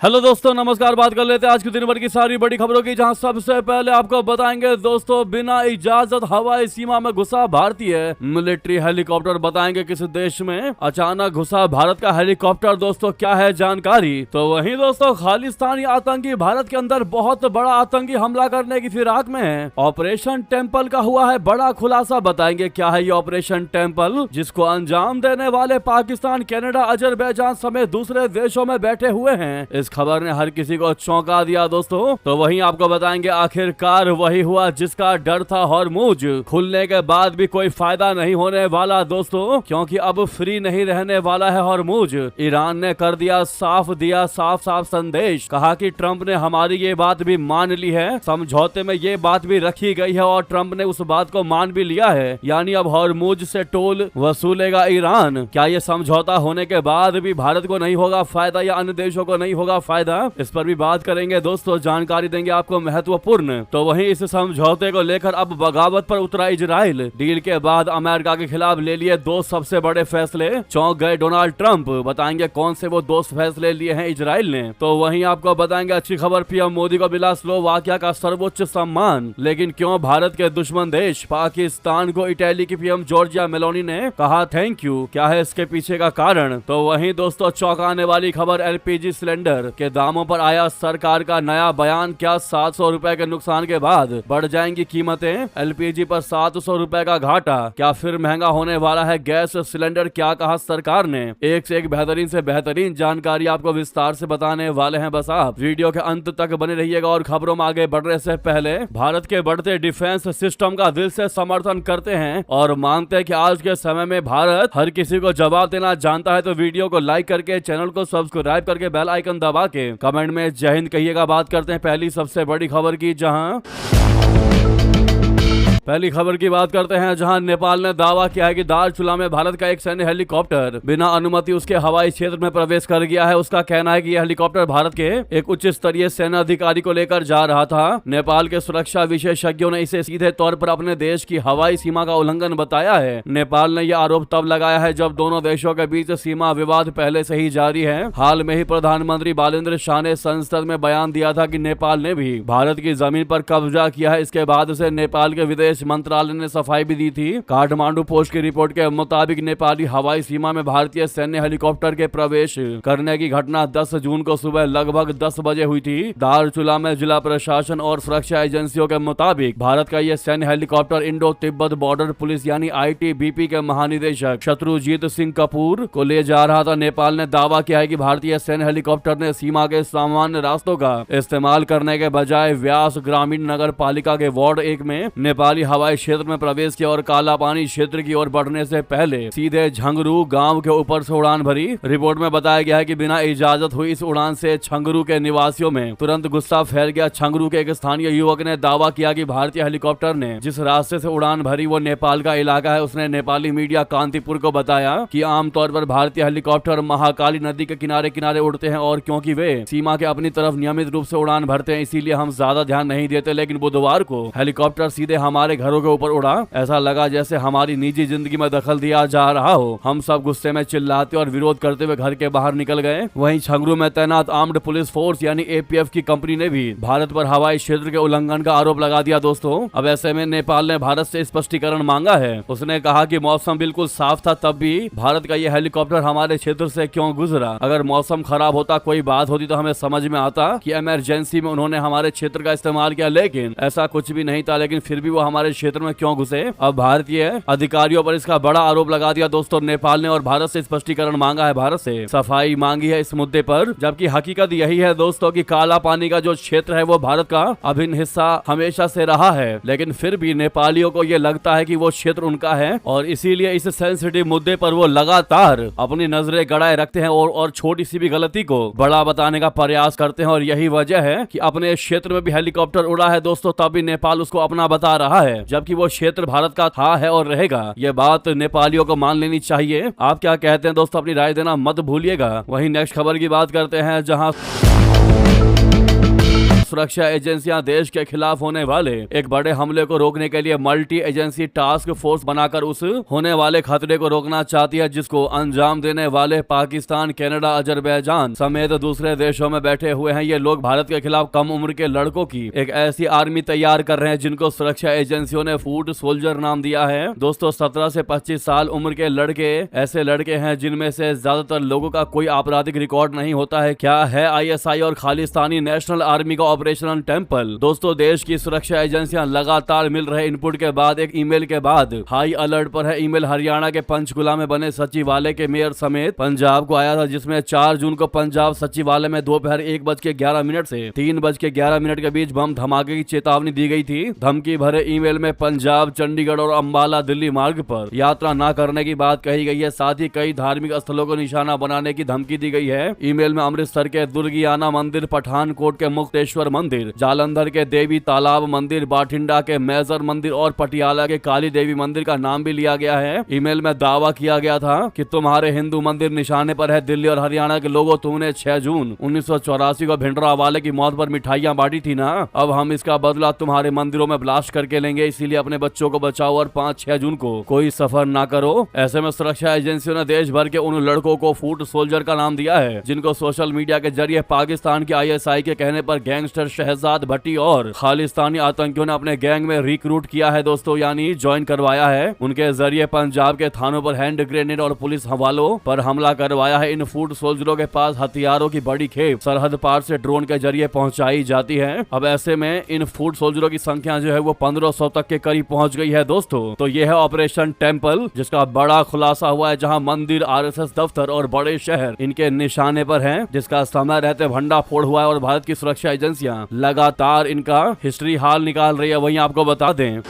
Hello दोस्तों, नमस्कार। बात कर लेते हैं आज के दिन भर की सारी बड़ी खबरों की, जहां सबसे पहले आपको बताएंगे दोस्तों, बिना इजाजत हवाई सीमा में घुसा भारतीय मिलिट्री हेलीकॉप्टर। बताएंगे किस देश में अचानक घुसा भारत का हेलीकॉप्टर, दोस्तों क्या है जानकारी। तो वहीं दोस्तों, खालिस्तानी आतंकी भारत के अंदर बहुत बड़ा आतंकी हमला करने की फिराक में है। ऑपरेशन टेम्पल का हुआ है बड़ा खुलासा। बताएंगे क्या है ये ऑपरेशन टेम्पल, जिसको अंजाम देने वाले पाकिस्तान, कनाडा, अजरबैजान समेत दूसरे देशों में बैठे हुए हैं। इस खबर ने हर किसी को चौंका दिया दोस्तों। तो वहीं आपको बताएंगे आखिरकार वही हुआ जिसका डर था। हॉर्मुज खुलने के बाद भी कोई फायदा नहीं होने वाला दोस्तों, क्योंकि अब फ्री नहीं रहने वाला है हॉर्मुज। ईरान ने कर दिया साफ संदेश, कहा कि ट्रंप ने हमारी ये बात भी मान ली है, समझौते में ये बात भी रखी गई है और ट्रंप ने उस बात को मान भी लिया है। यानी अब हॉर्मुज से टोल वसूलेगा ईरान। क्या ये समझौता होने के बाद भी भारत को नहीं होगा फायदा या अन्य देशों को नहीं होगा फायदा, इस पर भी बात करेंगे दोस्तों, जानकारी देंगे आपको महत्वपूर्ण। तो वहीं इस समझौते को लेकर अब बगावत पर उतरा इजराइल। डील के बाद अमेरिका के खिलाफ ले लिए दो सबसे बड़े फैसले, चौंक गए डोनाल्ड ट्रंप। बताएंगे कौन से वो दो फैसले लिए हैं इजराइल ने। तो वहीं आपको बताएंगे अच्छी खबर, पीएम मोदी को मिला स्लोवाकिया का सर्वोच्च सम्मान। लेकिन क्यों भारत के दुश्मन देश पाकिस्तान को इटली की पीएम जॉर्जिया मेलोनी ने कहा थैंक यू, क्या है इसके पीछे का कारण। तो वहीं दोस्तों, चौंकाने वाली खबर, एलपीजी सिलेंडर के दामों पर आया सरकार का नया बयान। क्या 700 रुपए के नुकसान के बाद बढ़ जाएंगी कीमतें। एलपीजी पर 700 रुपए का घाटा, क्या फिर महंगा होने वाला है गैस सिलेंडर, क्या कहा सरकार ने। एक से एक बेहतरीन से बेहतरीन जानकारी आपको विस्तार से बताने वाले हैं। बस आप वीडियो के अंत तक बने रहिएगा। और खबरों में आगे बढ़ने से पहले, भारत के बढ़ते डिफेंस सिस्टम का दिल से समर्थन करते हैं और मानते हैं कि आज के समय में भारत हर किसी को जवाब देना जानता है। तो वीडियो को लाइक करके, चैनल को सब्सक्राइब करके, बेल आइकन दबा के कमेंट में जय हिंद कहिएगा। बात करते हैं पहली सबसे बड़ी खबर की, जहां नेपाल ने दावा किया है कि दारचुला में भारत का एक सैन्य हेलीकॉप्टर बिना अनुमति उसके हवाई क्षेत्र में प्रवेश कर गया है। उसका कहना है कि यह हेलीकॉप्टर भारत के एक उच्च स्तरीय सेना अधिकारी को लेकर जा रहा था। नेपाल के सुरक्षा विशेषज्ञों ने इसे सीधे तौर पर अपने देश की हवाई सीमा का उल्लंघन बताया है। नेपाल ने यह आरोप तब लगाया है जब दोनों देशों के बीच सीमा विवाद पहले से ही जारी है। हाल में ही प्रधानमंत्री बालेन्द्र शाह ने संसद में बयान दिया था कि नेपाल ने भी भारत की जमीन पर कब्जा किया है। इसके बाद से नेपाल के विदेश मंत्रालय ने सफाई भी दी थी। काठमांडू पोस्ट की रिपोर्ट के मुताबिक नेपाली हवाई सीमा में भारतीय सैन्य हेलीकॉप्टर के प्रवेश करने की घटना 10 जून को सुबह लगभग 10 बजे हुई थी। दारचुला में जिला प्रशासन और सुरक्षा एजेंसियों के मुताबिक भारत का यह सैन्य helicopter Indo Tibet border police यानी आईटीबीपी के महानिदेशक शत्रुजीत सिंह कपूर को ले जा रहा था। नेपाल ने दावा किया है कि भारतीय सैन्य हेलीकॉप्टर ने सीमा के सामान्य रास्तों का इस्तेमाल करने के बजाय व्यास ग्रामीण नगर पालिका के वार्ड 1 में नेपाली हवाई क्षेत्र में प्रवेश किया और काला पानी क्षेत्र की ओर बढ़ने से पहले सीधे झंगरू गांव के ऊपर से उड़ान भरी। रिपोर्ट में बताया गया है कि बिना इजाजत हुई इस उड़ान से झंगरू के निवासियों में तुरंत गुस्सा फैल गया। झंगरू के एक स्थानीय युवक ने दावा किया कि भारतीय हेलीकॉप्टर ने जिस रास्ते से उड़ान भरी वो नेपाल का इलाका है। उसने नेपाली मीडिया कांतिपुर को बताया कि आमतौर पर भारतीय हेलीकॉप्टर महाकाली नदी के किनारे किनारे उड़ते हैं और क्योंकि वे सीमा के अपनी तरफ नियमित रूप से उड़ान भरते हैं, इसीलिए हम ज्यादा ध्यान नहीं देते। लेकिन बुधवार को हेलीकॉप्टर सीधे हमारे घरों के ऊपर उड़ा। ऐसा लगा जैसे हमारी निजी जिंदगी में दखल दिया जा रहा हो। हम सब गुस्से में चिल्लाते और विरोध करते हुए घर के बाहर निकल गए। वहीं झंगरू में तैनात आर्म्ड पुलिस फोर्स यानी एपीएफ की कंपनी ने भी भारत पर हवाई क्षेत्र के उल्लंघन का आरोप लगा दिया दोस्तों। अब ऐसे में नेपाल ने भारत से स्पष्टीकरण मांगा है। उसने कहा कि मौसम बिल्कुल साफ था, तब भी भारत का यह हेलीकॉप्टर हमारे क्षेत्र से क्यों गुजरा। अगर मौसम खराब होता, कोई बात होती तो हमें समझ में आता कि इमरजेंसी में उन्होंने हमारे क्षेत्र का इस्तेमाल किया, लेकिन ऐसा कुछ भी नहीं था। लेकिन फिर भी वो हमारे क्षेत्र में क्यों घुसे। अब भारतीय अधिकारियों पर इसका बड़ा आरोप लगा दिया दोस्तों नेपाल ने और भारत से स्पष्टीकरण मांगा है, भारत से सफाई मांगी है इस मुद्दे पर। जबकि हकीकत यही है दोस्तों कि काला पानी का जो क्षेत्र है वो भारत का अभिन्न हिस्सा हमेशा से रहा है। लेकिन फिर भी नेपालियों को ये लगता है कि वो क्षेत्र उनका है और इसीलिए इस सेंसिटिव मुद्दे पर वो लगातार अपनी नजरें गड़ाए रखते हैं और छोटी सी भी गलती को बड़ा बताने का प्रयास करते हैं। और यही वजह है कि अपने क्षेत्र में भी हेलीकॉप्टर उड़ा है दोस्तों, तब भी नेपाल उसको अपना बता रहा है, जबकि वो क्षेत्र भारत का था, है और रहेगा। ये बात नेपालियों को मान लेनी चाहिए। आप क्या कहते हैं दोस्तों, अपनी राय देना मत भूलिएगा। वहीं नेक्स्ट खबर की बात करते हैं, जहां सुरक्षा एजेंसियां देश के खिलाफ होने वाले एक बड़े हमले को रोकने के लिए मल्टी एजेंसी टास्क फोर्स बनाकर उस होने वाले खतरे को रोकना चाहती है, जिसको अंजाम देने वाले पाकिस्तान, कनाडा, अजरबैजान समेत दूसरे देशों में बैठे हुए हैं। ये लोग भारत के खिलाफ कम उम्र के लड़कों की एक ऐसी आर्मी तैयार कर रहे हैं जिनको सुरक्षा एजेंसियों ने फूट सोल्जर नाम दिया है। दोस्तों 17 से 25 साल उम्र के लड़के ऐसे लड़के हैं जिनमें से ज्यादातर लोगों का कोई आपराधिक रिकॉर्ड नहीं होता है। क्या है आईएसआई और खालिस्तानी नेशनल आर्मी का ऑपरेशन टेंपल? दोस्तों देश की सुरक्षा एजेंसियां लगातार मिल रहे इनपुट के बाद एक ईमेल के बाद हाई अलर्ट पर है। ईमेल हरियाणा के पंचकुला में बने सचिवालय के मेयर समेत पंजाब को आया था, जिसमें 4 जून को पंजाब सचिवालय में दोपहर 1:11 से 3:11 के बीच बम धमाके की चेतावनी दी गई थी। धमकी भरे ईमेल में पंजाब, चंडीगढ़ और अंबाला दिल्ली मार्ग पर यात्रा न करने की बात कही गई है। साथ ही कई धार्मिक स्थलों को निशाना बनाने की धमकी दी गई है। ईमेल में अमृतसर के दुर्गियाना मंदिर, पठानकोट के मुक्तेश्वर मंदिर, जालंधर के देवी तालाब मंदिर, बाठिंडा के मेजर मंदिर और पटियाला के काली देवी मंदिर का नाम भी लिया गया है। ईमेल में दावा किया गया था कि तुम्हारे हिंदू मंदिर निशाने पर है। दिल्ली और हरियाणा के लोगों, तुमने 6 जून 1984 को भिंडरा वाले की मौत पर मिठाइयां बांटी थी ना, अब हम इसका बदला तुम्हारे मंदिरों में ब्लास्ट करके लेंगे। इसीलिए अपने बच्चों को बचाओ और 5-6 जून को कोई सफर ना करो। ऐसे में सुरक्षा एजेंसियों ने देश भर के उन लड़कों को फूट सोल्जर का नाम दिया है जिनको सोशल मीडिया के जरिए पाकिस्तान के आईएसआई के कहने पर गैंगस्टर शहजाद भट्टी और खालिस्तानी आतंकियों ने अपने गैंग में रिक्रूट किया है दोस्तों, यानी ज्वाइन करवाया है। उनके जरिए पंजाब के थानों पर हैंड ग्रेनेड और पुलिस हवालों पर हमला करवाया है। इन फूट सोल्जरों के पास हथियारों की बड़ी खेप सरहद पार से ड्रोन के जरिए पहुंचाई जाती है। अब ऐसे में इन फूट सोल्जरों की संख्या जो है वो 1500 तक के करीब पहुंच गई है दोस्तों। तो ये है ऑपरेशन टेंपल, जिसका बड़ा खुलासा हुआ है, जहां मंदिर, आरएसएस दफ्तर और बड़े शहर इनके निशाने पर हैं, जिसका समय रहते भंडाफोड़ हुआ है और भारत की सुरक्षा एजेंसियां लगातार इनका हिस्ट्री हाल निकाल रही है। वहीं आपको बता दें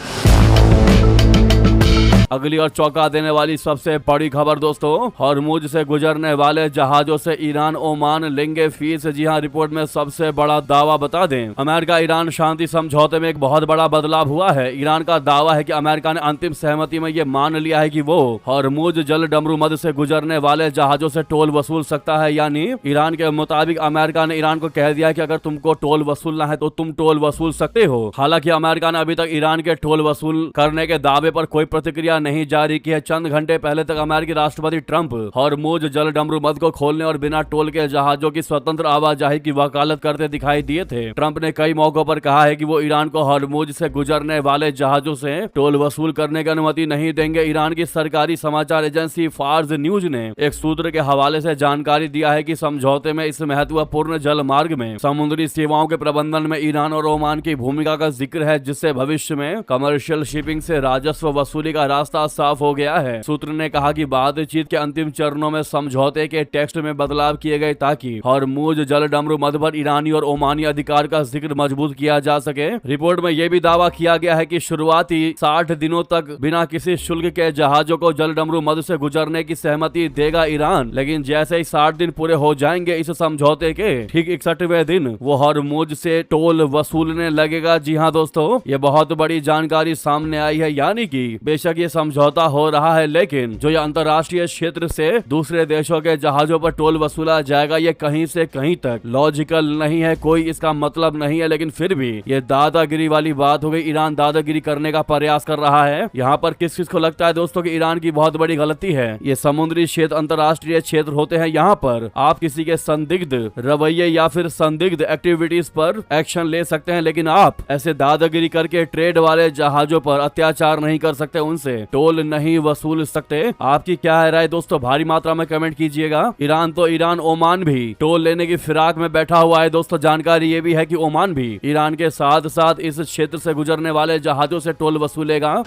अगली और चौंका देने वाली सबसे बड़ी खबर दोस्तों, हॉर्मुज से गुजरने वाले जहाजों से ईरान, ओमान लेंगे फीस। जी हां, रिपोर्ट में सबसे बड़ा दावा बता दें, अमेरिका ईरान शांति समझौते में एक बहुत बड़ा बदलाव हुआ है। ईरान का दावा है कि अमेरिका ने अंतिम सहमति में ये मान लिया है कि वो हॉर्मुज जल डमरू मध्य से गुजरने वाले जहाजों से टोल वसूल सकता है। यानी ईरान के मुताबिक अमेरिका ने ईरान को कह दिया कि अगर तुमको टोल वसूलना है तो तुम टोल वसूल सकते हो। हालांकि अमेरिका ने अभी तक ईरान के टोल वसूल करने के दावे पर कोई प्रतिक्रिया नहीं जारी की है। चंद घंटे पहले तक अमेरिकी राष्ट्रपति ट्रंप हॉर्मुज जल डमरू मध्य को खोलने और बिना टोल के जहाजों की स्वतंत्र आवाजाही की वकालत करते दिखाई दिए थे। ट्रंप ने कई मौकों पर कहा है कि वो ईरान को हॉर्मुज से गुजरने वाले जहाजों से टोल वसूल करने की अनुमति नहीं देंगे। ईरान की सरकारी समाचार एजेंसी फार्स न्यूज ने एक सूत्र के हवाले से जानकारी दिया है कि समझौते में इस महत्वपूर्ण जल मार्ग में समुद्री सेवाओं के प्रबंधन में ईरान और ओमान की भूमिका का जिक्र है, जिससे भविष्य में कमर्शियल शिपिंग से राजस्व वसूली का रास्ता साफ हो गया है। सूत्र ने कहा कि बातचीत के अंतिम चरणों में समझौते के टेक्स्ट में बदलाव किए गए ताकि हॉर्मुज जल डमरू मध्य पर ईरानी और ओमानी अधिकार का जिक्र मजबूत किया जा सके। रिपोर्ट में यह भी दावा किया गया है कि शुरुआती 60 दिनों तक बिना किसी शुल्क के जहाजों को जल डमरू मध्य से गुजरने की सहमति देगा ईरान, लेकिन जैसे ही 60 दिन पूरे हो जाएंगे इस समझौते के ठीक 61वें दिन वो हॉर्मुज से टोल वसूलने लगेगा। जी हाँ दोस्तों, ये बहुत बड़ी जानकारी सामने आई है। यानी कि बेशक ये समझौता हो रहा है, लेकिन जो ये अंतर्राष्ट्रीय क्षेत्र से दूसरे देशों के जहाजों पर टोल वसूला जाएगा, ये कहीं से कहीं तक लॉजिकल नहीं है, कोई इसका मतलब नहीं है। लेकिन फिर भी ये दादागिरी वाली बात हो गई। ईरान दादागिरी करने का प्रयास कर रहा है। यहाँ पर किस किस को लगता है दोस्तों कि ईरान की बहुत बड़ी गलती है? ये समुद्री क्षेत्र अंतर्राष्ट्रीय क्षेत्र होते हैं, यहाँ पर आप किसी के संदिग्ध रवैये या फिर संदिग्ध एक्टिविटीज पर एक्शन ले सकते हैं, लेकिन आप ऐसे दादागिरी करके ट्रेड वाले जहाजों पर अत्याचार नहीं कर सकते, उनसे टोल नहीं वसूल सकते। आपकी क्या है राय दोस्तों? भारी मात्रा में कमेंट कीजिएगा। ईरान तो ईरान, ओमान भी टोल लेने की फिराक में बैठा हुआ है दोस्तों। जानकारी ये भी है कि ओमान भी ईरान के साथ साथ इस क्षेत्र से गुजरने वाले जहाजों से टोल वसूलेगा।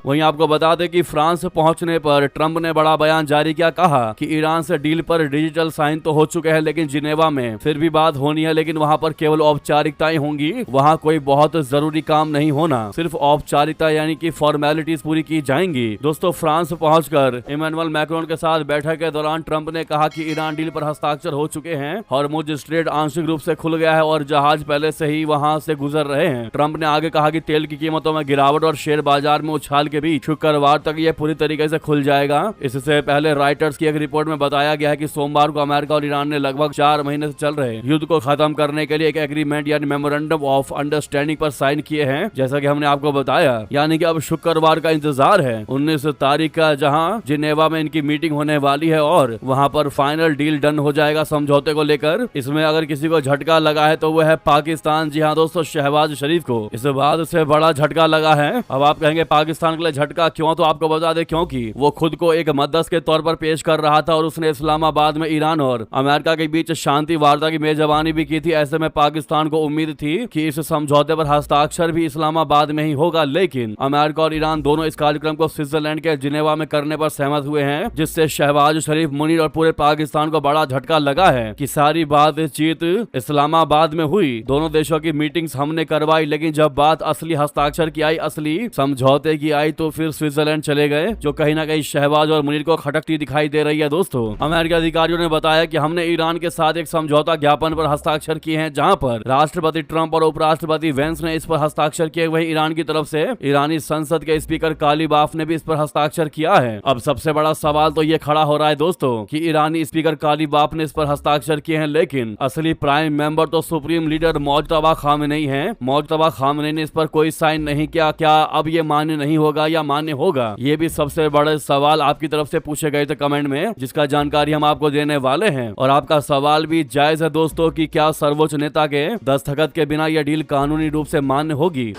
वहीं आपको बता दें कि फ्रांस पहुंचने पर ट्रंप ने बड़ा बयान जारी किया। कहा कि ईरान से डील पर डिजिटल साइन तो हो चुके हैं, लेकिन जिनेवा में फिर भी बात होनी है, लेकिन वहां पर केवल औपचारिकताएं होंगी। वहां कोई बहुत जरूरी काम नहीं होना, सिर्फ औपचारिकता यानी कि फॉर्मेलिटीज पूरी की जाएंगी। दोस्तों, फ्रांस पहुंचकर इमैनुअल मैक्रोन के साथ बैठक के दौरान ट्रंप ने कहा कि ईरान डील पर हस्ताक्षर हो चुके हैं, हॉर्मुज स्ट्रेट आंशिक रूप से खुल गया है और जहाज पहले से ही वहां से गुजर रहे हैं। ट्रंप ने आगे कहा कि तेल की कीमतों में गिरावट और शेयर बाजार में उछाल के बीच शुक्रवार तक ये पूरी तरीके से खुल जाएगा। इससे पहले राइटर्स की एक रिपोर्ट में बताया गया है कि सोमवार को अमेरिका और ईरान ने लगभग 4 महीने से चल रहे युद्ध को खत्म करने के लिए एक एग्रीमेंट यानी मेमोरेंडम ऑफ अंडरस्टैंडिंग पर साइन किए हैं, जैसा कि हमने आपको बताया। यानी कि अब शुक्रवार का इंतजार है 19 तारीख का, जहां जिनेवा में इनकी मीटिंग होने वाली है और वहां पर फाइनल डील डन हो जाएगा समझौते को लेकर। इसमें अगर किसी को झटका लगा है तो वो है पाकिस्तान। जी हाँ दोस्तों, शहबाज शरीफ को इस बात से बड़ा झटका लगा है। अब आप कहेंगे पाकिस्तान के लिए झटका क्यों, तो आपको बता दें क्योंकि वो खुद को एक मध्यस्थ के तौर पर पेश कर रहा था और उसने इस्लामाबाद में ईरान और अमेरिका के बीच शांति वार्ता की मेजबानी भी की थी। ऐसे में पाकिस्तान को उम्मीद थी कि इस समझौते पर हस्ताक्षर भी इस्लामाबाद में ही होगा, लेकिन अमेरिका और ईरान दोनों इस कार्यक्रम को स्विट्जरलैंड के जिनेवा में करने पर सहमत हुए हैं, जिससे शहबाज शरीफ, मुनीर और पूरे पाकिस्तान को बड़ा झटका लगा है कि सारी बातचीत इस्लामाबाद में हुई, दोनों देशों की मीटिंग्स हमने करवाई, लेकिन जब बात असली हस्ताक्षर की आई, असली समझौते की आई, तो फिर स्विट्जरलैंड चले गए, जो कहीं ना कहीं शहबाज और मुनीर को खटकती दिखाई दे रही है। दोस्तों, अमेरिकी अधिकारियों ने बताया कि हमने ईरान के साथ एक समझौता ज्ञापन पर हस्ताक्षर किए हैं, जहां पर राष्ट्रपति ट्रंप और उपराष्ट्रपति वेंस ने इस पर हस्ताक्षर किए। वहीं ईरान की तरफ से ईरानी संसद के स्पीकर कालीबाफ ने भी इस पर हस्ताक्षर किया है। अब सबसे बड़ा सवाल तो ये खड़ा हो रहा है दोस्तों कि ईरानी स्पीकर कालीबाफ ने इस पर हस्ताक्षर किए हैं, लेकिन असली प्राइम मेंबर तो सुप्रीम लीडर मौजतबा खामेनेई है। मौजतबा खामेनेई ने इस पर कोई साइन नहीं किया। क्या अब ये मान्य नहीं होगा या मान्य होगा, ये भी सबसे बड़े सवाल आपकी तरफ से पूछे गए थे कमेंट में, जिसका जानकारी हम आपको देने वाले हैं। और आपका सवाल भी जायज है दोस्तों कि क्या सर्वोच्च नेता के दस्तखत के बिना यह डील कानूनी रूप से मान्य होगी।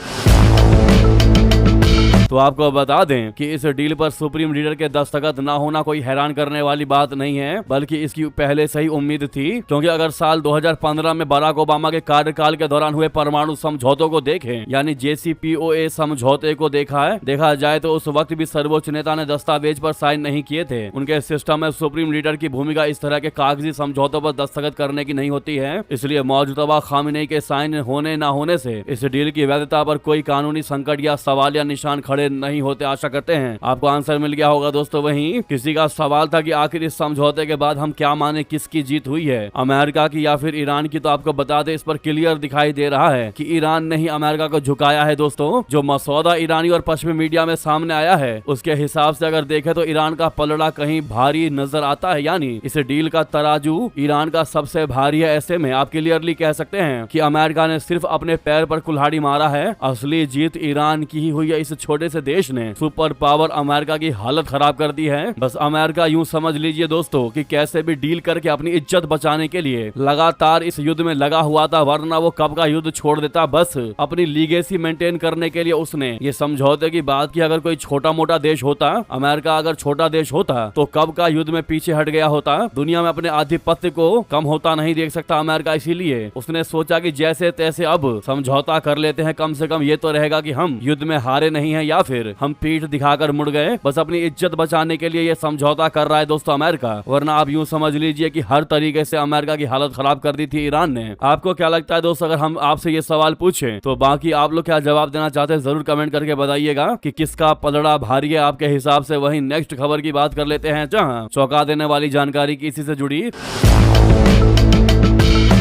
तो आपको बता दें कि इस डील पर सुप्रीम लीडर के दस्तखत न होना कोई हैरान करने वाली बात नहीं है, बल्कि इसकी पहले से ही उम्मीद थी। क्योंकि अगर साल 2015 में बराक ओबामा के कार्यकाल के दौरान हुए परमाणु समझौतों को देखें, यानी JCPOA समझौते को देखा जाए तो उस वक्त भी सर्वोच्च नेता ने दस्तावेज पर साइन नहीं किए थे। उनके सिस्टम में सुप्रीम लीडर की भूमिका इस तरह के कागजी समझौतों पर दस्तखत करने की नहीं होती है। इसलिए मौजूदा खामेनेई के साइन होने न होने से इस डील की वैधता पर कोई कानूनी संकट या सवाल या निशान नहीं होते। आशा करते हैं आपको आंसर मिल गया होगा दोस्तों। वहीं किसी का सवाल था कि आखिर इस समझौते के बाद हम क्या माने, किसकी जीत हुई है, अमेरिका की या फिर ईरान की। तो आपको बता दें, इस पर क्लियर दिखाई दे रहा है कि ईरान ने ही अमेरिका को झुकाया है दोस्तों। जो मसौदा ईरानी और पश्चिमी मीडिया में सामने आया है, उसके हिसाब से अगर देखें तो ईरान का पलड़ा कहीं भारी नजर आता है, यानी इस डील का तराजू ईरान का सबसे भारी है। ऐसे में आप क्लियरली कह सकते हैं कि अमेरिका ने सिर्फ अपने पैर पर कुल्हाड़ी मारा है, असली जीत ईरान की ही हुई है। इस छोटे से देश ने सुपर पावर अमेरिका की हालत खराब कर दी है। बस अमेरिका यूं समझ लीजिए दोस्तों कि कैसे भी डील करके अपनी इज्जत बचाने के लिए लगातार इस युद्ध में लगा हुआ था, वरना वो कब का युद्ध छोड़ देता। बस अपनी लीगेसी मेंटेन करने के लिए उसने ये समझौते की बात की। अगर कोई छोटा मोटा देश होता, अमेरिका अगर छोटा देश होता, तो कब का युद्ध में पीछे हट गया होता। दुनिया में अपने आधिपत्य को कम होता नहीं देख सकता अमेरिका, इसीलिए उसने सोचा कि जैसे तैसे अब समझौता कर लेते हैं, कम से कम ये तो रहेगा कि हम युद्ध में हारे नहीं है या फिर हम पीठ दिखाकर मुड़ गए। बस अपनी इज्जत बचाने के लिए ये समझौता कर रहा है दोस्तों अमेरिका, वरना आप यूं समझ लीजिए कि हर तरीके से अमेरिका की हालत खराब कर दी थी ईरान ने। आपको क्या लगता है दोस्तों, अगर हम आपसे ये सवाल पूछें तो बाकी आप लोग क्या जवाब देना चाहते हैं, जरूर कमेंट करके बताइएगा कि किसका पलड़ा भारी है आपके हिसाब से। वहीं नेक्स्ट खबर की बात कर लेते हैं, जहां चौंका देने वाली जानकारी किसी से जुड़ी।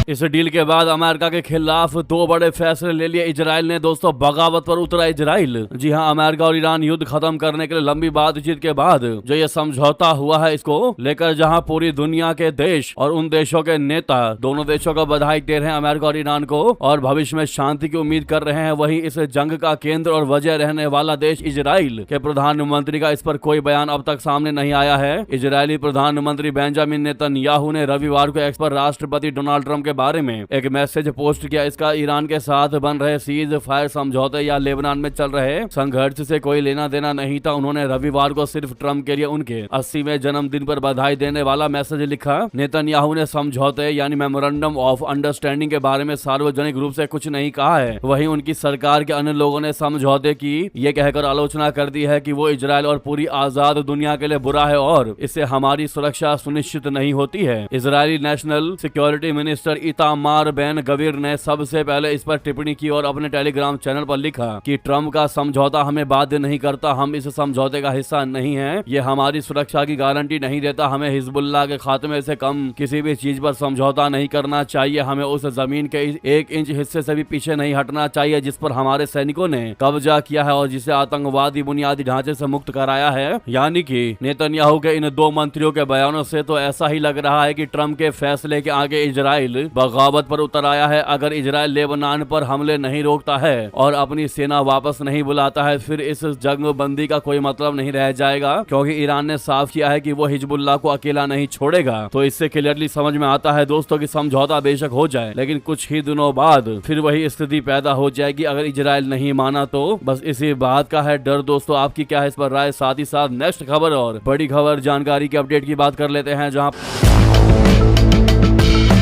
इस डील के बाद अमेरिका के खिलाफ 2 बड़े फैसले ले लिए इजराइल ने दोस्तों। बगावत पर उतरा इजराइल। जी हां, अमेरिका और ईरान युद्ध खत्म करने के लिए लंबी बातचीत के बाद जो ये समझौता हुआ है, इसको लेकर जहां पूरी दुनिया के देश और उन देशों के नेता दोनों देशों को बधाई दे रहे हैं, अमेरिका और ईरान को, और भविष्य में शांति की उम्मीद कर रहे हैं। वहीं इस जंग का केंद्र और वजह रहने वाला देश इजराइल के प्रधानमंत्री का इस पर कोई बयान अब तक सामने नहीं आया है। इजरायली प्रधानमंत्री बेंजामिन नेतन्याहू ने रविवार को एक्स पर राष्ट्रपति डोनाल्ड ट्रंप के बारे में एक मैसेज पोस्ट किया। इसका ईरान के साथ बन रहे सीज फायर समझौते या लेबनान में चल रहे संघर्ष से कोई लेना देना नहीं था। उन्होंने रविवार को सिर्फ ट्रंप के लिए उनके 80वें जन्मदिन पर बधाई देने वाला मैसेज लिखा। नेतन्याहू ने समझौते यानी मेमोरेंडम ऑफ अंडरस्टैंडिंग के बारे में सार्वजनिक रूप से कुछ नहीं कहा है। वहीं उनकी सरकार के अन्य लोगों ने समझौते की ये कहकर आलोचना कर दी है कि वो इजराइल और पूरी आजाद दुनिया के लिए बुरा है और इससे हमारी सुरक्षा सुनिश्चित नहीं होती है। Israeli national security minister Itamar Ben Gvir ने सबसे पहले इस पर टिप्पणी की और अपने टेलीग्राम चैनल पर लिखा कि ट्रम्प का समझौता हमें बाध्य नहीं करता, हम इस समझौते का हिस्सा नहीं है, ये हमारी सुरक्षा की गारंटी नहीं देता, हमें हिजबुल्लाह के खात्मे से कम किसी भी चीज पर समझौता नहीं करना चाहिए, हमें उस जमीन के 1 इंच हिस्से से भी पीछे नहीं हटना चाहिए जिस पर हमारे सैनिकों ने कब्जा किया है और जिसे आतंकवादी बुनियादी ढांचे से मुक्त कराया है। यानी कि नेतन्याहू के इन 2 मंत्रियों के बयानों से तो ऐसा ही लग रहा है कि ट्रम्प के फैसले के आगे इजराइल बगावत पर उतर आया है। अगर इजराइल लेबनान पर हमले नहीं रोकता है और अपनी सेना वापस नहीं बुलाता है फिर इस जंग बंदी का कोई मतलब नहीं रह जाएगा, क्योंकि ईरान ने साफ किया है कि वो हिजबुल्लाह को अकेला नहीं छोड़ेगा। तो इससे क्लियरली समझ में आता है दोस्तों कि समझौता बेशक हो जाए लेकिन कुछ ही दिनों बाद फिर वही स्थिति पैदा हो जाएगी अगर इजराइल नहीं माना तो। बस इसी बात का है डर दोस्तों। आपकी क्या है इस पर राय? साथ ही साथ नेक्स्ट खबर और बड़ी खबर जानकारी की अपडेट की बात कर लेते हैं, जहां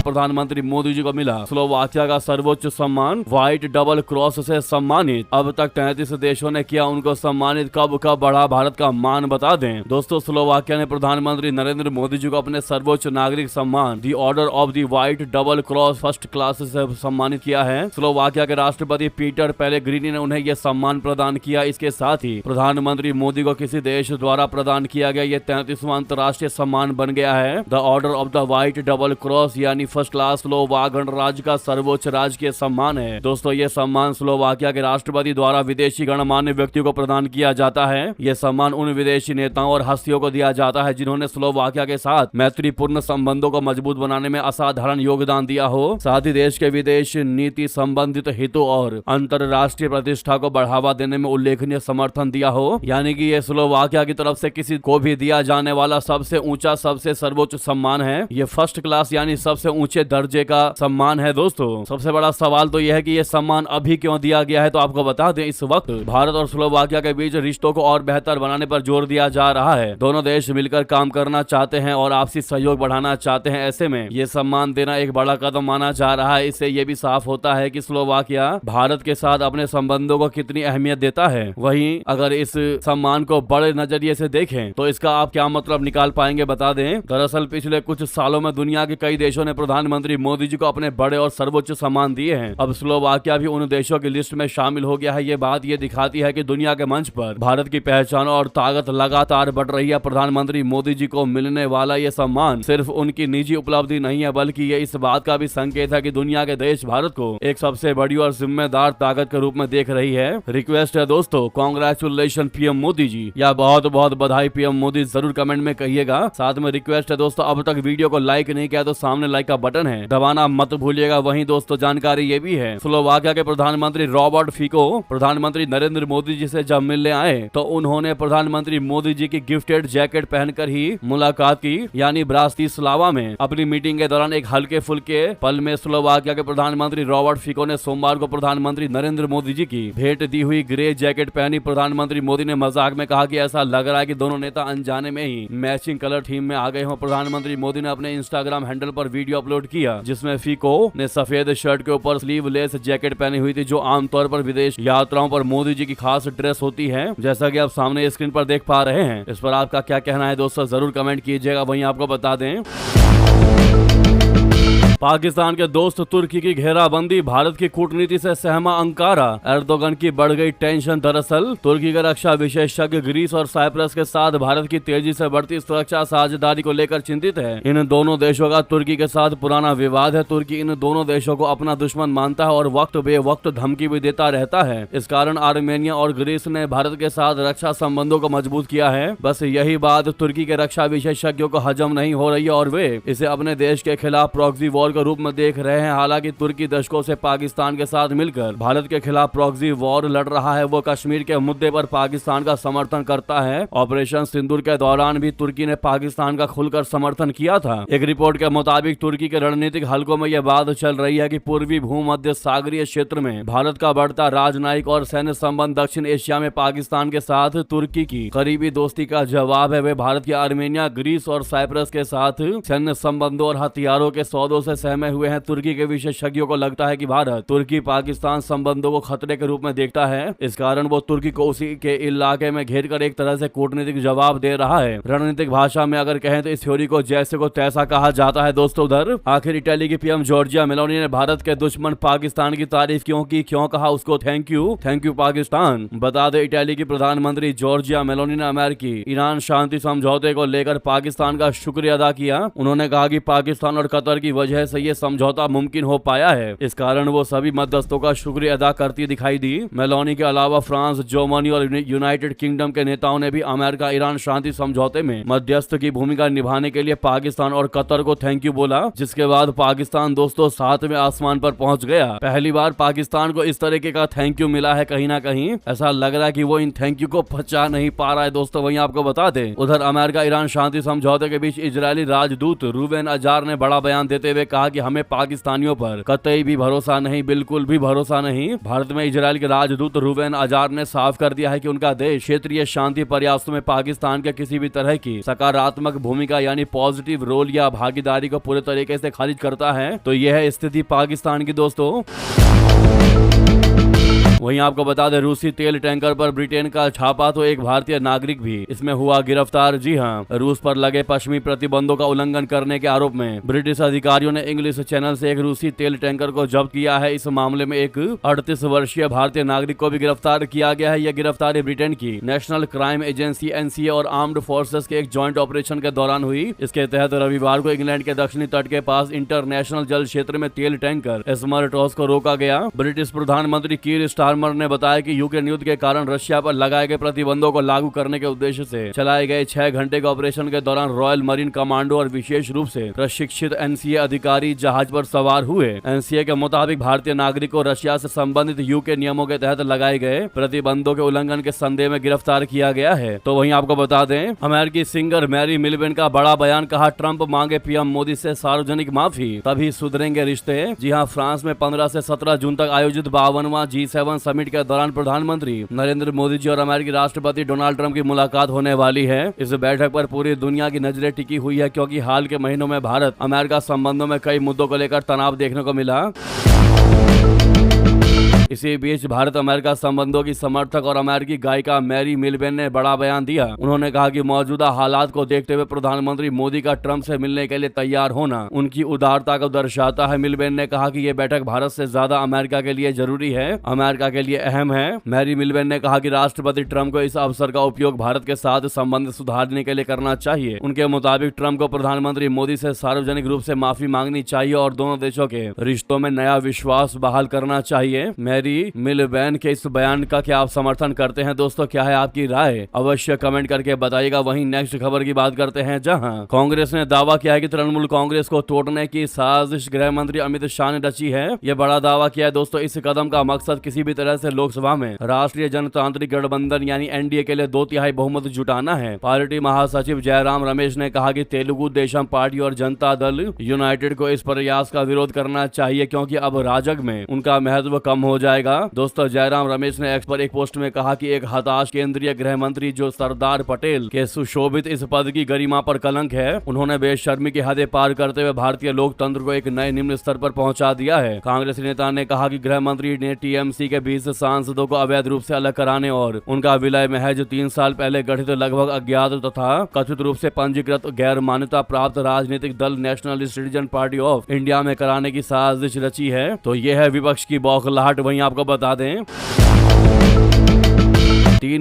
प्रधानमंत्री मोदी जी को मिला स्लोवाकिया का सर्वोच्च सम्मान व्हाइट डबल क्रॉस से सम्मानित। अब तक 33 देशों ने किया उनको सम्मानित, कब कब बढ़ा भारत का मान बता दें दोस्तों। स्लोवाकिया ने प्रधानमंत्री नरेंद्र मोदी जी को अपने सर्वोच्च नागरिक सम्मान दी order of the white double cross first class से सम्मानित किया है। स्लोवाकिया के राष्ट्रपति पीटर पेलेग्रिनी ने उन्हें यह सम्मान प्रदान किया। इसके साथ ही प्रधानमंत्री मोदी को किसी देश द्वारा प्रदान किया गया ये 33वां अंतर्राष्ट्रीय सम्मान बन गया है। The order of the white double cross यानी फर्स्ट क्लास स्लोवाक गणराज्य का सर्वोच्च राजकीय सम्मान है दोस्तों। ये सम्मान स्लोवाकिया के राष्ट्रपति द्वारा विदेशी गणमान्य व्यक्तियों को प्रदान किया जाता है। ये सम्मान उन विदेशी नेताओं और हस्तियों को दिया जाता है जिन्होंने स्लोवाकिया के साथ मैत्रीपूर्ण संबंधों को मजबूत बनाने में असाधारण योगदान दिया हो, साथ ही देश के विदेश नीति संबंधित हितों और अंतरराष्ट्रीय प्रतिष्ठा को बढ़ावा देने में उल्लेखनीय समर्थन दिया हो। यानी कि ये स्लोवाकिया की तरफ से किसी को भी दिया जाने वाला सबसे ऊंचा सबसे सर्वोच्च सम्मान है। ये फर्स्ट क्लास यानी सबसे ऊंचे दर्जे का सम्मान है दोस्तों। सबसे बड़ा सवाल तो यह है कि यह सम्मान अभी क्यों दिया गया है, तो आपको बता दें इस वक्त भारत और स्लोवाकिया के बीच रिश्तों को और बेहतर बनाने पर जोर दिया जा रहा है। दोनों देश मिलकर काम करना चाहते हैं और आपसी सहयोग बढ़ाना चाहते हैं। ऐसे में ये सम्मान देना एक बड़ा कदम माना जा रहा है। इससे ये भी साफ होता है कि स्लोवाकिया भारत के साथ अपने संबंधों को कितनी अहमियत देता है। वहीं अगर इस सम्मान को बड़े नजरिए से देखें तो इसका आप क्या मतलब निकाल पाएंगे बता दें। दरअसल पिछले कुछ सालों में दुनिया के कई देशों ने प्रधानमंत्री मोदी जी को अपने बड़े और सर्वोच्च सम्मान दिए हैं। अब स्लोवाकिया भी उन देशों की लिस्ट में शामिल हो गया है। ये बात ये दिखाती है कि दुनिया के मंच पर भारत की पहचान और ताकत लगातार बढ़ रही है। प्रधानमंत्री मोदी जी को मिलने वाला ये सम्मान सिर्फ उनकी निजी उपलब्धि नहीं है बल्कि ये इस बात का भी संकेत है कि दुनिया के देश भारत को एक सबसे बड़ी और जिम्मेदार ताकत के रूप में देख रही है। रिक्वेस्ट है दोस्तों, कांग्रेचुलेशन पीएम मोदी जी या बहुत बहुत बधाई पीएम मोदी, जरूर कमेंट में कहिएगा। साथ में रिक्वेस्ट है दोस्तों, अब तक वीडियो को लाइक नहीं किया तो सामने लाइक का बटन है, दबाना मत भूलिएगा। वहीं दोस्तों जानकारी ये भी है, स्लोवाकिया के प्रधानमंत्री रॉबर्ट फिको प्रधानमंत्री नरेंद्र मोदी जी से जब मिलने आए तो उन्होंने प्रधानमंत्री मोदी जी की गिफ्टेड जैकेट पहनकर ही मुलाकात की, यानी ब्रातिस्लावा में। अपनी मीटिंग के दौरान एक हल्के फुल्के पल में स्लोवाकिया के प्रधानमंत्री रॉबर्ट फिको ने सोमवार को प्रधानमंत्री नरेंद्र मोदी जी की भेंट दी हुई ग्रे जैकेट पहनी। प्रधानमंत्री मोदी ने मजाक में कहा कि ऐसा लग रहा है कि दोनों नेता अनजाने में ही मैचिंग कलर थीम में आ गए हों। प्रधानमंत्री मोदी ने अपने इंस्टाग्राम हैंडल पर वीडियो अपलोड किया जिसमें फिको ने सफेद शर्ट के ऊपर स्लीवलेस जैकेट पहनी हुई थी, जो आमतौर पर विदेश यात्राओं पर मोदी जी की खास ड्रेस होती है, जैसा कि आप सामने स्क्रीन पर देख पा रहे हैं। इस पर आपका क्या कहना है दोस्तों, जरूर कमेंट कीजिएगा। वहीं आपको बता दें पाकिस्तान के दोस्त तुर्की की घेराबंदी, भारत की कूटनीति से सहमा अंकारा, एर्दोगन की बढ़ गई टेंशन। दरअसल तुर्की के रक्षा विशेषज्ञ ग्रीस और साइप्रस के साथ भारत की तेजी से बढ़ती सुरक्षा साझेदारी को लेकर चिंतित है। इन दोनों देशों का तुर्की के साथ पुराना विवाद है। तुर्की इन दोनों देशों को अपना दुश्मन मानता है और वक्त बेवक्त धमकी भी देता रहता है। इस कारण आर्मेनिया और ग्रीस ने भारत के साथ रक्षा संबंधों को मजबूत किया है। बस यही बात तुर्की के रक्षा विशेषज्ञों को हजम नहीं हो रही है और वे इसे अपने देश के खिलाफ प्रॉक्सी वॉर के रूप में देख रहे हैं। हालांकि तुर्की दशकों से पाकिस्तान के साथ मिलकर भारत के खिलाफ प्रॉक्सी वॉर लड़ रहा है। वो कश्मीर के मुद्दे पर पाकिस्तान का समर्थन करता है। ऑपरेशन सिंदूर के दौरान भी तुर्की ने पाकिस्तान का खुलकर समर्थन किया था। एक रिपोर्ट के मुताबिक तुर्की के रणनीतिक हलकों में यह बात चल रही है कि पूर्वी भूमध्य सागरीय क्षेत्र में भारत का बढ़ता राजनयिक और सैन्य संबंध दक्षिण एशिया में पाकिस्तान के साथ तुर्की की करीबी दोस्ती का जवाब है। वे भारत के आर्मेनिया, ग्रीस और साइप्रस के साथ सैन्य संबंधों और हथियारों के सौदों से से सहमे हुए हैं। तुर्की के विशेषज्ञों को लगता है कि भारत तुर्की पाकिस्तान संबंधों को खतरे के रूप में देखता है। इस कारण वो तुर्की को उसी के इलाके में घेर कर एक तरह से कूटनीतिक जवाब दे रहा है। रणनीतिक भाषा में अगर कहें तो इस थ्योरी को जैसे को तैसा कहा जाता है। दोस्तों, उधर आखिर इटली की पीएम जॉर्जिया मेलोनी ने भारत के दुश्मन पाकिस्तान की तारीफ क्यों की, क्यों कहा उसको थैंक यू पाकिस्तान। बता दें, इटली की प्रधानमंत्री जॉर्जिया मेलोनी ने अमेरिकी ईरान शांति समझौते को लेकर पाकिस्तान का शुक्रिया अदा किया। उन्होंने कहा कि पाकिस्तान और कतर की वजह से ये समझौता मुमकिन हो पाया है। इस कारण वो सभी मध्यस्थों का शुक्रिया अदा करती दिखाई दी। मेलोनी के अलावा फ्रांस, जर्मनी और यूनाइटेड किंगडम के नेताओं ने भी अमेरिका ईरान शांति समझौते में मध्यस्थ की भूमिका निभाने के लिए पाकिस्तान और कतर को थैंक यू बोला, जिसके बाद पाकिस्तान दोस्तों 7वें आसमान पर पहुंच गया। पहली बार पाकिस्तान को इस तरीके का थैंक यू मिला है। कहीं ना कहीं ऐसा लग रहा है कि वो इन थैंक यू को पचा नहीं पा रहा है। दोस्तों, वहीं आपको बता दें, उधर अमेरिका ईरान शांति समझौते के बीच इजरायली राजदूत रूबेन अजार ने बड़ा बयान देते हुए कहा कि हमें पाकिस्तानियों पर कतई भी भरोसा नहीं, बिल्कुल भी भरोसा नहीं। भारत में इजरायल के राजदूत रूबेन अजार ने साफ कर दिया है कि उनका देश क्षेत्रीय शांति प्रयासों में पाकिस्तान के किसी भी तरह की सकारात्मक भूमिका यानी पॉजिटिव रोल या भागीदारी को पूरे तरीके से खारिज करता है। तो यह है स्थिति पाकिस्तान की। दोस्तों, वहीं आपको बता दें, रूसी तेल टैंकर पर ब्रिटेन का छापा तो एक भारतीय नागरिक भी इसमें हुआ गिरफ्तार। जी हां, रूस पर लगे पश्चिमी प्रतिबंधों का उल्लंघन करने के आरोप में ब्रिटिश अधिकारियों ने इंग्लिश चैनल से एक रूसी तेल टैंकर को जब्त किया है। इस मामले में एक 38 वर्षीय भारतीय नागरिक को भी गिरफ्तार किया गया है। यह गिरफ्तारी ब्रिटेन की नेशनल क्राइम एजेंसी एनसीए और आर्म्ड फोर्सेस के एक ज्वाइंट ऑपरेशन के दौरान हुई। इसके तहत रविवार को इंग्लैंड के दक्षिणी तट के पास इंटरनेशनल जल क्षेत्र में तेल टैंकर एस्मरटोस को रोका गया। ब्रिटिश प्रधानमंत्री कीर स्टारमर ने बताया कि यूक्रेन युद्ध के कारण रशिया पर लगाए गए प्रतिबंधों को लागू करने के उद्देश्य से चलाए गए 6 घंटे के ऑपरेशन के दौरान रॉयल मरीन कमांडो और विशेष रूप से प्रशिक्षित एनसीए अधिकारी जहाज पर सवार हुए। एनसीए के मुताबिक भारतीय नागरिक को रशिया से संबंधित यूके नियमों के तहत लगाए गए प्रतिबंधों के उल्लंघन के संदेह में गिरफ्तार किया गया है। तो वहीं आपको बता दें, अमेरिकी सिंगर मैरी मिलबेन का बड़ा बयान, कहा ट्रंप मांगे पीएम मोदी से सार्वजनिक माफी तभी सुधरेंगे रिश्ते। जी हां, फ्रांस में 15 से 17 जून तक आयोजित 52वां G7 समिट के दौरान प्रधानमंत्री नरेंद्र मोदी जी और अमेरिकी राष्ट्रपति डोनाल्ड ट्रंप की मुलाकात होने वाली है। इस बैठक पर पूरी दुनिया की नजरें टिकी हुई है, क्योंकि हाल के महीनों में भारत अमेरिका संबंधों में कई मुद्दों को लेकर तनाव देखने को मिला। इसी बीच भारत अमेरिका संबंधों की समर्थक और अमेरिकी गायिका मैरी मिलबेन ने बड़ा बयान दिया। उन्होंने कहा कि मौजूदा हालात को देखते हुए प्रधानमंत्री मोदी का ट्रंप से मिलने के लिए तैयार होना उनकी उदारता को दर्शाता है। मिलबेन ने कहा कि यह बैठक भारत से ज्यादा अमेरिका के लिए जरूरी है, अमेरिका के लिए अहम है। मैरी मिलबेन ने कहा कि राष्ट्रपति ट्रंप को इस अवसर का उपयोग भारत के साथ संबंध सुधारने के लिए करना चाहिए। उनके मुताबिक ट्रंप को प्रधानमंत्री मोदी से सार्वजनिक रूप से माफी मांगनी चाहिए और दोनों देशों के रिश्तों में नया विश्वास बहाल करना चाहिए। मैरी मिलबेन के इस बयान का क्या आप समर्थन करते हैं? दोस्तों, क्या है आपकी राय? अवश्य कमेंट करके बताइएगा। वहीं नेक्स्ट खबर की बात करते हैं, जहां कांग्रेस ने दावा किया है कि तृणमूल कांग्रेस को तोड़ने की साजिश गृह मंत्री अमित शाह ने रची है। यह बड़ा दावा किया है। दोस्तों, इस कदम का मकसद किसी भी तरह से लोकसभा में राष्ट्रीय जनतांत्रिक गठबंधन यानी एनडीए के लिए 2/3 बहुमत जुटाना है। पार्टी महासचिव जयराम रमेश ने कहा कि तेलुगु देशम पार्टी और जनता दल यूनाइटेड को इस प्रयास का विरोध करना चाहिए, क्योंकि अब राजग में उनका महत्व कम हो जाएगा। दोस्तों, जयराम रमेश ने एक्स पर एक पोस्ट में कहा कि एक हताश केंद्रीय गृह मंत्री जो सरदार पटेल के सुशोभित इस पद की गरिमा पर कलंक है। उन्होंने बेशर्मी की हदें पार करते हुए भारतीय लोकतंत्र को एक नए निम्न स्तर पर पहुंचा दिया है। कांग्रेस नेता ने कहा कि गृह मंत्री ने टीएमसी के 20 सांसदों को अवैध रूप से अलग कराने और उनका विलय महज 3 साल पहले गठित लगभग अज्ञात तथा कथित रूप से पंजीकृत गैर मान्यता प्राप्त राजनीतिक दल national citizen party of India में कराने की साजिश रची है। तो यह है विपक्ष की बौखलाहट। वहीं आपको बता दें,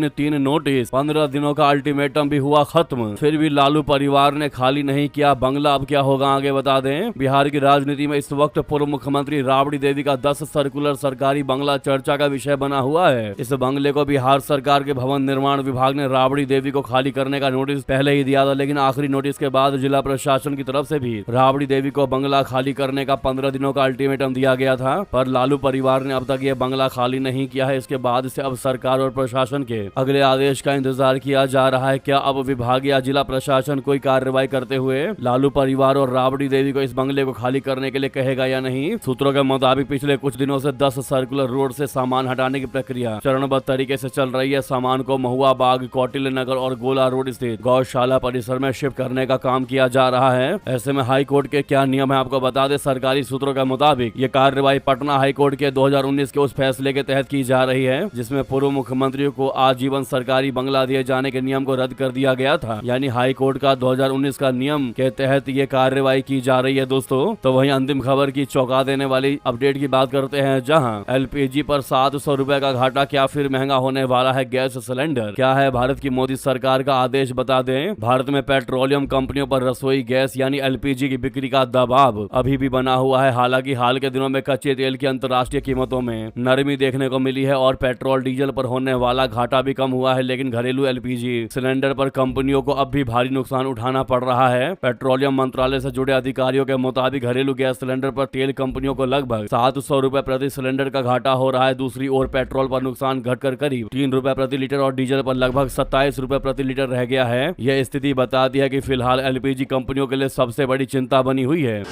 3 नोटिस, 15 दिनों का अल्टीमेटम भी हुआ खत्म, फिर भी लालू परिवार ने खाली नहीं किया बंगला। अब क्या होगा आगे बता दें। बिहार की राजनीति में इस वक्त पूर्व मुख्यमंत्री राबड़ी देवी का 10 सर्कुलर सरकारी बंगला चर्चा का विषय बना हुआ है। इस बंगले को बिहार सरकार के भवन निर्माण विभाग ने राबड़ी देवी को खाली करने का नोटिस पहले ही दिया था, लेकिन आखिरी नोटिस के बाद जिला प्रशासन की तरफ से भी राबड़ी देवी को बंगला खाली करने का 15 दिनों का अल्टीमेटम दिया गया था। पर लालू परिवार ने अब तक ये बंगला खाली नहीं किया है। इसके बाद से अब सरकार और प्रशासन के अगले आदेश का इंतजार किया जा रहा है। क्या अब विभाग या जिला प्रशासन कोई कार्रवाई करते हुए लालू परिवार और राबड़ी देवी को इस बंगले को खाली करने के लिए कहेगा या नहीं? सूत्रों के मुताबिक पिछले कुछ दिनों से 10 सर्कुलर रोड से सामान हटाने की प्रक्रिया चरणबद्ध तरीके से चल रही है। सामान को महुआ बाग, कौटिल्य नगर और गोला रोड स्थित गौशाला परिसर में शिफ्ट करने का काम किया जा रहा है। ऐसे में हाई कोर्ट के क्या नियम है आपको बता दें। सरकारी सूत्रों के मुताबिक ये कार्रवाई पटना हाई कोर्ट के 2019 के उस फैसले के तहत की जा रही है जिसमें पूर्व मुख्यमंत्रियों को आजीवन सरकारी बंगला दिए जाने के नियम को रद्द कर दिया गया था। यानी हाई कोर्ट का 2019 का नियम के तहत ये कार्रवाई की जा रही है दोस्तों। तो वहीं अंतिम खबर की चौंका देने वाली अपडेट की बात करते हैं, जहां एलपीजी पर 700 रुपए का घाटा। क्या फिर महंगा होने वाला है गैस सिलेंडर? क्या है भारत की मोदी सरकार का आदेश? बता दें, भारत में पेट्रोलियम कंपनियों पर रसोई गैस यानी एलपीजी की बिक्री का दबाव अभी भी बना हुआ है। हालांकि हाल के दिनों में कच्चे तेल की अंतर्राष्ट्रीय कीमतों में नरमी देखने को मिली है और पेट्रोल डीजल पर होने वाला घाटा भी कम हुआ है, लेकिन घरेलू एलपीजी सिलेंडर पर कंपनियों को अब भी भारी नुकसान उठाना पड़ रहा है। पेट्रोलियम मंत्रालय से जुड़े अधिकारियों के मुताबिक घरेलू गैस सिलेंडर पर तेल कंपनियों को लगभग 700 रुपए प्रति सिलेंडर का घाटा हो रहा है। दूसरी ओर पेट्रोल पर नुकसान घटकर करीब 3 रुपए प्रति लीटर और डीजल पर लगभग 27 रुपए प्रति लीटर रह गया है। यह स्थिति बताती है कि फिलहाल एलपीजी कंपनियों के लिए सबसे बड़ी चिंता बनी हुई है।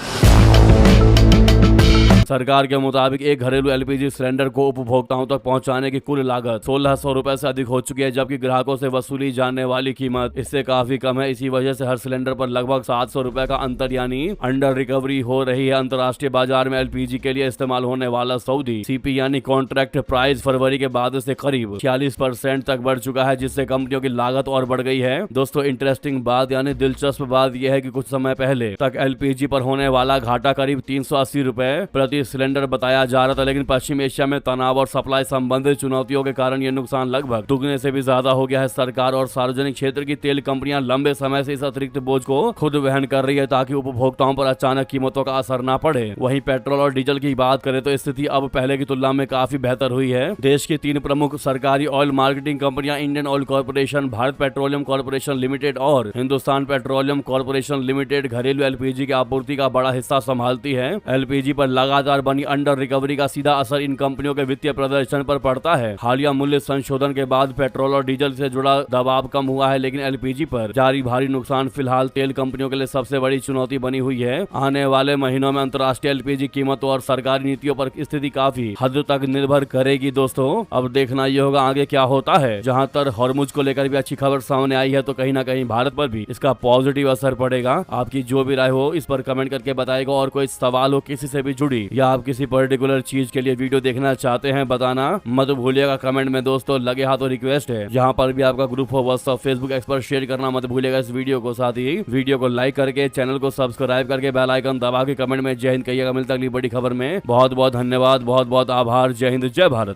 सरकार के मुताबिक एक घरेलू एलपीजी सिलेंडर को उपभोक्ताओं तक पहुंचाने की कुल लागत 1600 रुपए से अधिक हो चुकी है, जबकि ग्राहकों से वसूली जाने वाली कीमत इससे काफी कम है। इसी वजह से हर सिलेंडर पर लगभग 700 रुपए का अंतर यानी अंडर रिकवरी हो रही है। अंतर्राष्ट्रीय बाजार में एलपीजी के लिए इस्तेमाल होने वाला सऊदी सीपी यानी कॉन्ट्रैक्ट प्राइस फरवरी के बाद से करीब 46% तक बढ़ चुका है, जिससे कंपनियों की लागत और बढ़ गई है। दोस्तों इंटरेस्टिंग बात यानी दिलचस्प बात यह है कि कुछ समय पहले तक एलपीजी पर होने वाला घाटा करीब 380 रुपए प्रति सिलेंडर बताया जा रहा था, लेकिन पश्चिम एशिया में तनाव और सप्लाई संबंधित चुनौतियों के कारण यह नुकसान लगभग दुगने से भी ज्यादा हो गया है। सरकार और सार्वजनिक क्षेत्र की तेल कंपनियां लंबे समय से इस अतिरिक्त बोझ को खुद वहन कर रही है ताकि उपभोक्ताओं पर अचानक कीमतों का असर न पड़े। वहीं पेट्रोल और डीजल की बात करें तो स्थिति अब पहले की तुलना में काफी बेहतर हुई है। देश की 3 प्रमुख सरकारी ऑयल मार्केटिंग कंपनियां Indian oil corporation, Bharat petroleum corporation limited और हिंदुस्तान पेट्रोलियम कॉर्पोरेशन लिमिटेड घरेलू एलपीजी की आपूर्ति का बड़ा हिस्सा संभालती है। एलपीजी पर लगातार बनी अंडर रिकवरी का सीधा असर इन कंपनियों के वित्तीय प्रदर्शन पर पड़ता है। हालिया मूल्य संशोधन के बाद पेट्रोल और डीजल से जुड़ा दबाव कम हुआ है, लेकिन एलपीजी पर जारी भारी नुकसान फिलहाल तेल कंपनियों के लिए सबसे बड़ी चुनौती बनी हुई है। आने वाले महीनों में अंतर्राष्ट्रीय एलपीजी कीमतों और सरकारी नीतियों पर स्थिति काफी हद तक निर्भर करेगी। दोस्तों अब देखना ये होगा आगे क्या होता है। जहां तक हॉर्मुज को लेकर भी अच्छी खबर सामने आई है, तो कहीं ना कहीं भारत पर भी इसका पॉजिटिव असर पड़ेगा। आपकी जो भी राय हो इस पर कमेंट करके बताएगा, और कोई सवाल हो किसी से भी जुड़ी या आप किसी पर्टिकुलर चीज के लिए वीडियो देखना चाहते हैं बताना मत भूलिएगा कमेंट में। दोस्तों लगे हाथों रिक्वेस्ट है, जहां पर भी आपका ग्रुप हो व्हाट्सएप फेसबुक एक्स पर शेयर करना मत भूलिएगा इस वीडियो को। साथ ही वीडियो को लाइक करके चैनल को सब्सक्राइब करके बेल आइकन दबा के कमेंट में जय हिंद कहिएगा। मिलता अगली बड़ी खबर में। बहुत बहुत धन्यवाद, बहुत बहुत आभार। जय हिंद, जय भारत।